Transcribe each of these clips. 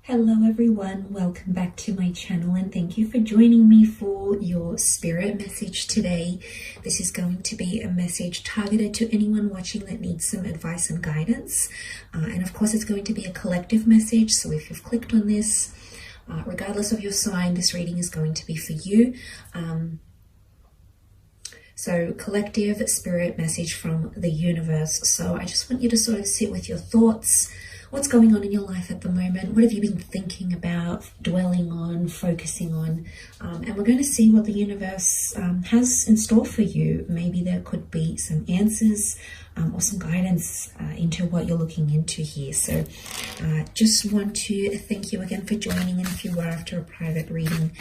Hello everyone, welcome back to my channel and thank you for joining me for your spirit message today. This is going to be a message targeted to anyone watching that needs some advice and guidance. And of course it's going to be a collective message, so if you've clicked on this, regardless of your sign, this reading is going to be for you. So collective spirit message from the universe. So I just want you to sort of sit with your thoughts. What's going on in your life at the moment? What have you been thinking about, dwelling on, focusing on? And we're going to see what the universe has in store for you. Maybe there could be some answers or some guidance into what you're looking into here. So just want to thank you again for joining. And if you were after a private reading,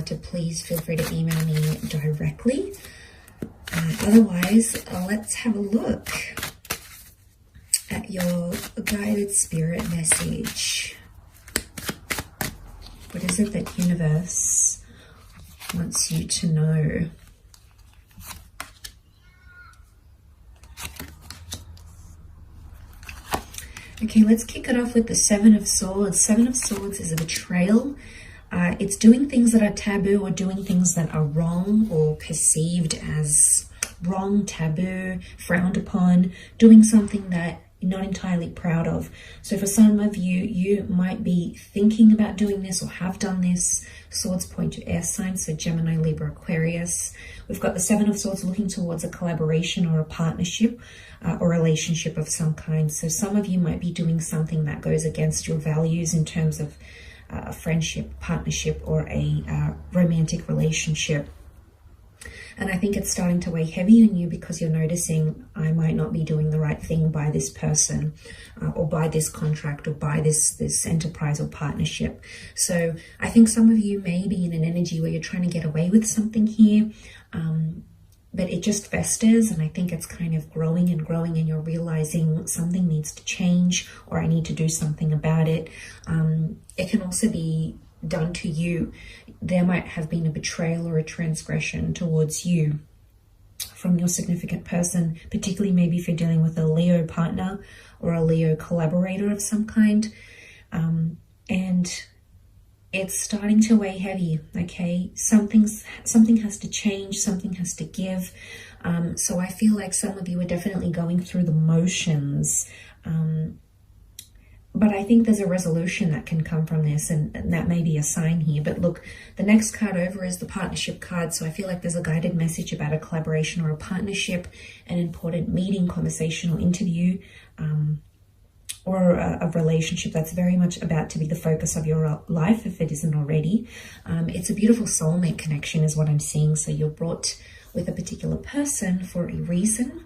to please feel free to email me directly. Otherwise, let's have a look at your guided spirit message. What is it that universe wants you to know? Okay, let's kick it off with the Seven of Swords. Seven of Swords is a betrayal. It's doing things that are taboo or doing things that are wrong or perceived as wrong, taboo, frowned upon, doing something that you're not entirely proud of. So for some of you, you might be thinking about doing this or have done this. Swords point to air signs, so Gemini, Libra, Aquarius. We've got the Seven of Swords looking towards a collaboration or a partnership or relationship of some kind. So some of you might be doing something that goes against your values in terms of a friendship, partnership, or a romantic relationship. And I think it's starting to weigh heavy on you because you're noticing, I might not be doing the right thing by this person or by this contract or by this enterprise or partnership. So I think some of you may be in an energy where you're trying to get away with something here, but it just festers, and I think it's kind of growing and growing, and you're realizing something needs to change or I need to do something about it. It can also be done to you. There might have been a betrayal or a transgression towards you from your significant person, particularly maybe if you're dealing with a Leo partner or a Leo collaborator of some kind. And it's starting to weigh heavy, okay? Something has to change, something has to give. So I feel like some of you are definitely going through the motions, but I think there's a resolution that can come from this, and that may be a sign here. But look, the next card over is the partnership card. So I feel like there's a guided message about a collaboration or a partnership, an important meeting, conversation, or interview, or a relationship that's very much about to be the focus of your life, if it isn't already. It's a beautiful soulmate connection is what I'm seeing. So you're brought with a particular person for a reason.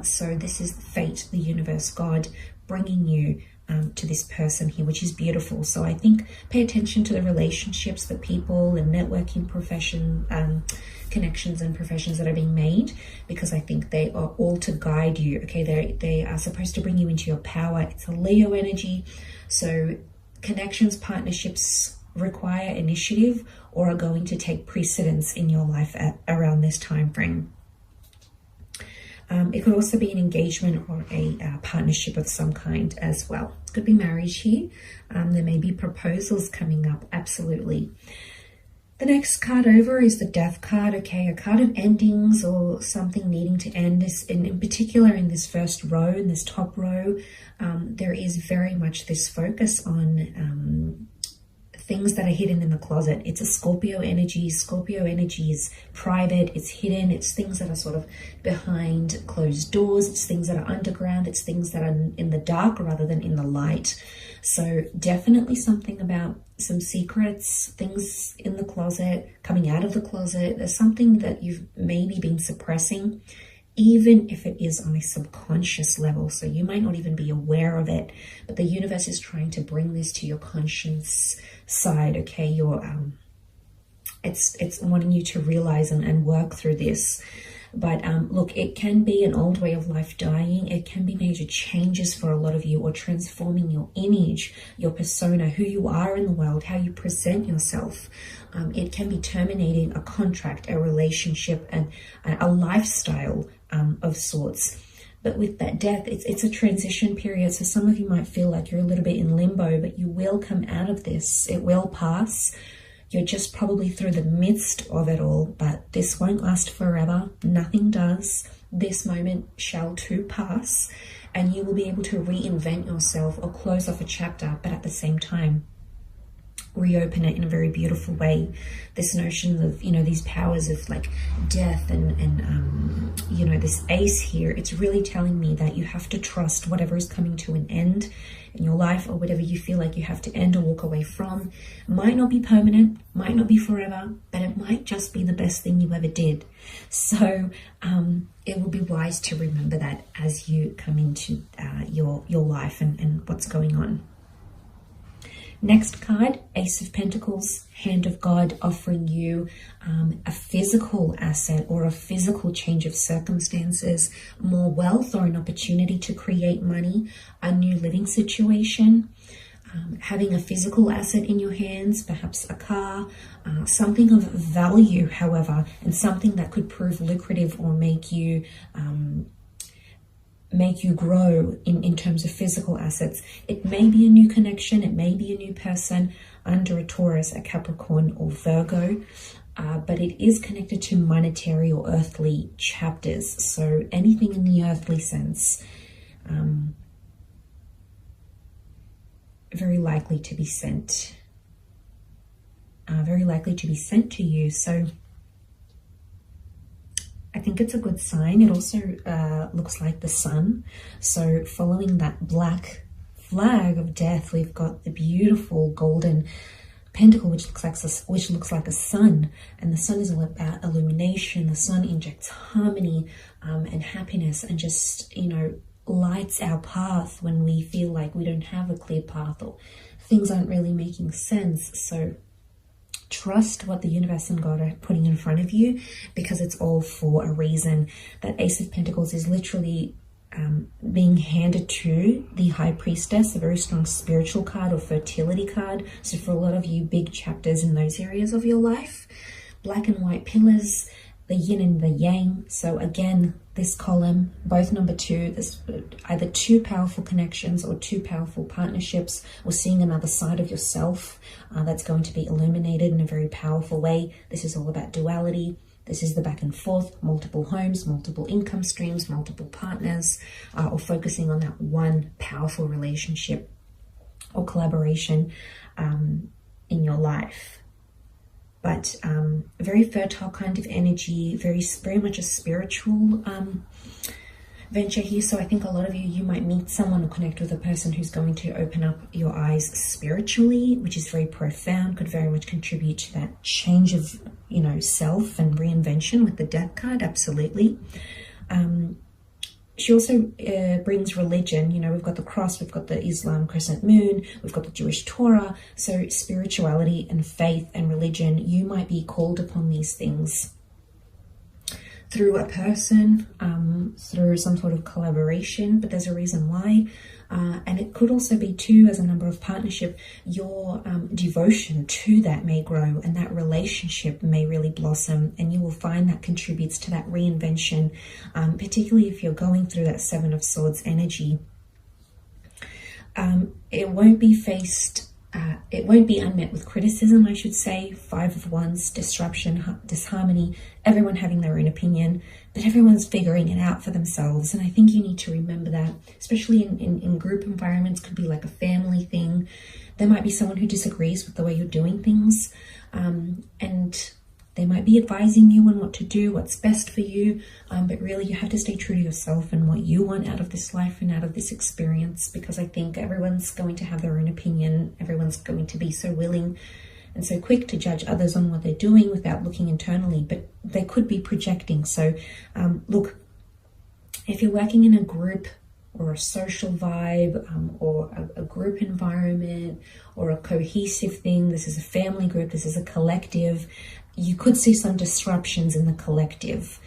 So this is fate, the universe, God bringing you to this person here, which is beautiful. So I think pay attention to the relationships, the people and networking profession, connections and professions that are being made, because I think they are all to guide you. Okay, they are supposed to bring you into your power. It's a Leo energy. So connections, partnerships require initiative or are going to take precedence in your life around this time frame. It could also be an engagement or a partnership of some kind as well. It could be marriage here. There may be proposals coming up, absolutely. The next card over is the Death card, okay, a card of endings or something needing to end. In particular, in this first row, in this top row, there is very much this focus on things that are hidden in the closet. It's a Scorpio energy. Scorpio energy is private, it's hidden, it's things that are sort of behind closed doors, it's things that are underground, it's things that are in the dark rather than in the light. So definitely something about some secrets, things in the closet, coming out of the closet. There's something that you've maybe been suppressing, even if it is on a subconscious level. So you might not even be aware of it, but the universe is trying to bring this to your conscience side, okay? It's wanting you to realize and work through this. But look, it can be an old way of life dying. It can be major changes for a lot of you, or transforming your image, your persona, who you are in the world, how you present yourself. It can be terminating a contract, a relationship, and a lifestyle of sorts. But with that death, it's a transition period. So some of you might feel like you're a little bit in limbo, but you will come out of this. It will pass. You're just probably through the midst of it all, but this won't last forever. Nothing does. This moment shall too pass, and you will be able to reinvent yourself or close off a chapter, but at the same time, reopen it in a very beautiful way. This notion of, you know, these powers of like death and you know, this ace here, it's really telling me that you have to trust whatever is coming to an end in your life, or whatever you feel like you have to end or walk away from. It might not be permanent, might not be forever, but it might just be the best thing you ever did. So it will be wise to remember that as you come into your life and what's going on. Next card, Ace of Pentacles, Hand of God, offering you a physical asset or a physical change of circumstances, more wealth or an opportunity to create money, a new living situation, having a physical asset in your hands, perhaps a car, something of value, however, and something that could prove lucrative or make you grow in terms of physical assets. It may be a new connection, it may be a new person under a Taurus, a Capricorn, or Virgo, but it is connected to monetary or earthly chapters. So anything in the earthly sense, very likely to be sent to you. So I think it's a good sign. It also looks like the sun. So following that black flag of death, we've got the beautiful golden pentacle, which looks like a sun. And the sun is all about illumination. The sun injects harmony and happiness, and just, you know, lights our path when we feel like we don't have a clear path or things aren't really making sense. So trust what the universe and God are putting in front of you, because it's all for a reason. That Ace of Pentacles is literally being handed to the High Priestess, a very strong spiritual card or fertility card. So for a lot of you, big chapters in those areas of your life. Black and white pillars, the yin and the yang. So again, this column, both number 2, there's either 2 powerful connections or 2 powerful partnerships, or seeing another side of yourself that's going to be illuminated in a very powerful way. This is all about duality. This is the back and forth, multiple homes, multiple income streams, multiple partners, or focusing on that one powerful relationship or collaboration in your life. But a very fertile kind of energy, very much a spiritual venture here. So I think a lot of you might meet someone or connect with a person who's going to open up your eyes spiritually, which is very profound, could very much contribute to that change of, you know, self and reinvention with the Death card, absolutely. She also brings religion. You know, we've got the cross, we've got the Islam crescent moon, we've got the Jewish Torah. So spirituality and faith and religion, you might be called upon these things through a person, through some sort of collaboration, but there's a reason why. And it could also be too, as a number of partnership, your devotion to that may grow, and that relationship may really blossom, and you will find that contributes to that reinvention, particularly if you're going through that 7 of Swords energy. It won't be unmet with criticism, I should say. 5 of Wands, disruption, disharmony, everyone having their own opinion, but everyone's figuring it out for themselves. And I think you need to remember that, especially in group environments. Could be like a family thing. There might be someone who disagrees with the way you're doing things, and they might be advising you on what to do, what's best for you, but really you have to stay true to yourself and what you want out of this life and out of this experience, because I think everyone's going to have their own opinion. Everyone's going to be so willing and so quick to judge others on what they're doing without looking internally, but they could be projecting. So look, if you're working in a group or a social vibe, or a group environment, or a cohesive thing, this is a family group, this is a collective, you could see some disruptions in the collective,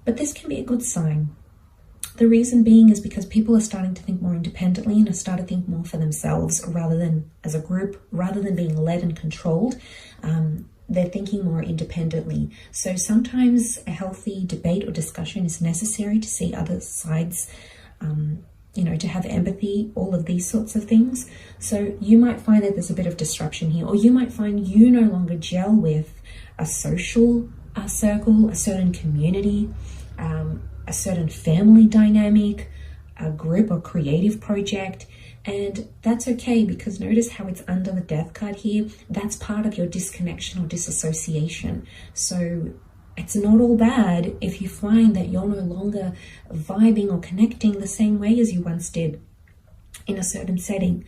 but this can be a good sign. The reason being is because people are starting to think more independently and are starting to think more for themselves rather than as a group, rather than being led and controlled. They're thinking more independently. So sometimes a healthy debate or discussion is necessary to see other sides you know, to have empathy, all of these sorts of things. So you might find that there's a bit of disruption here, or you might find you no longer gel with a social circle, a certain community, a certain family dynamic, a group or creative project. And that's okay, because notice how it's under the death card here. That's part of your disconnection or disassociation. So it's not all bad if you find that you're no longer vibing or connecting the same way as you once did in a certain setting.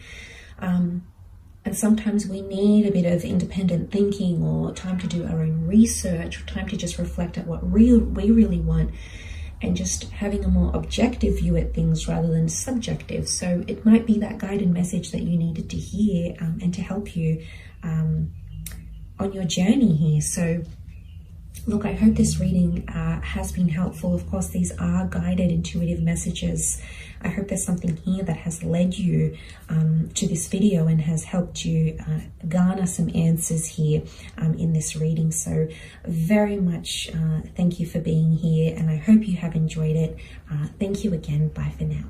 And sometimes we need a bit of independent thinking, or time to do our own research, or time to just reflect at what we really want, and just having a more objective view at things rather than subjective. So it might be that guided message that you needed to hear, and to help you on your journey here. So look, I hope this reading has been helpful. Of course, these are guided intuitive messages. I hope there's something here that has led you to this video and has helped you garner some answers here in this reading. So very much thank you for being here, and I hope you have enjoyed it. Thank you again. Bye for now.